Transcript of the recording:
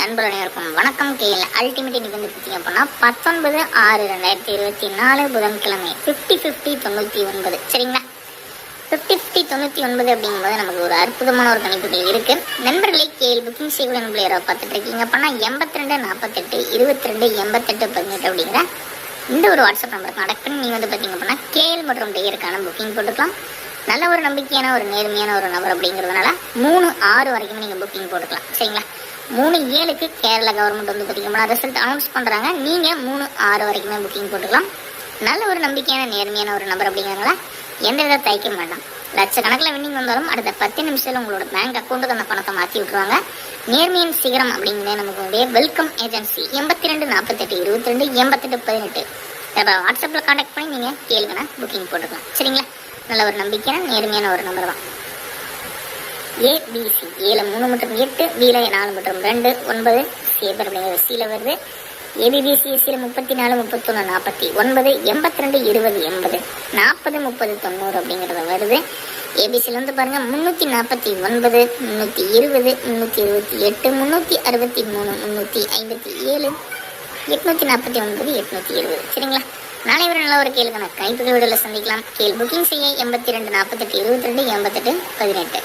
நண்பர்கள் அனைவருக்கும் வணக்கம். கேஎல் அல்டிமேட் இன்னைக்கு வந்து பார்த்தீங்க அப்படின்னா 19/6/2024 புதன்கிழமை 50-50-99 சரிங்களா. 50-50-99 அப்படிங்கும்போது நமக்கு ஒரு அற்புதமான ஒரு கணிப்புகள் இருக்கு. நண்பர்களே, கேஎல் புக்கிங் செய்யக்கூடிய நண்பர்கள் யாராவது பார்த்துட்டு இருக்கீங்க அப்படின்னா 82-48-22-88-18 அப்படிங்கிற இந்த ஒரு வாட்ஸ்அப் நம்பருக்கு கனெக்ட் பண்ணி நீங்கள் வந்து பார்த்தீங்க அப்படின்னா கேஎல் மற்றும் டேயருக்கான புக்கிங் போட்டுக்கலாம். நல்ல ஒரு நம்பிக்கையான ஒரு நேர்மையான ஒரு நபர் அப்படிங்கிறதுனால 3/6 வரைக்கும் நீங்கள் புக்கிங் போட்டுக்கலாம் சரிங்களா. 3/7 கேரளா கவர்மெண்ட் வந்து பார்த்தீங்கன்னா ரிசல்ட் அனௌன்ஸ் பண்ணுறாங்க. நீங்கள் 3/6 வரைக்குமே புக்கிங் போட்டுக்கலாம். நல்ல ஒரு நம்பிக்கையான நேர்மையான ஒரு நபர் அப்படிங்கிறதுனால எந்த வித தயக்க வேண்டாம். லட்சக்கணக்கில் வின்னிங் வந்தாலும் அடுத்த 10 நிமிஷத்தில் உங்களோட பேங்க் அக்கௌண்ட்டுக்கு அந்த பணத்தை மாற்றி விட்டுருவாங்க. நேர்மையின் சிகரம் அப்படிங்கிறது நமக்கு வெல்கம் ஏஜென்சி 82-48-22-88-18 வாட்ஸ்அப்பில் கான்டாக்ட் பண்ணி நீங்கள் கேளுங்கண்ணா புக்கிங் போட்டுக்கலாம் சரிங்களா. நல்ல ஒரு நம்பிக்கையான நேர்மையான ஒரு நம்பர் தான். ஏபிசி 7 3 மற்றும் 8 பில 4 மற்றும் 2 9 சேபர் அப்படிங்கிறது சீல வருது. ஏபிபிசி எஸ்சியில் 34 31 49 82 20 80 40 30 90 அப்படிங்கிறது வருது. ஏபிசியில் வந்து பாருங்க 349 320 328 363 357 849 870 சரிங்களா. நாளை வரை நல்ல ஒரு கேளுக்கான கைப்புகள் விடல சந்திக்கலாம். கேள் புக்கிங் செய்ய 82 48 22 88 18.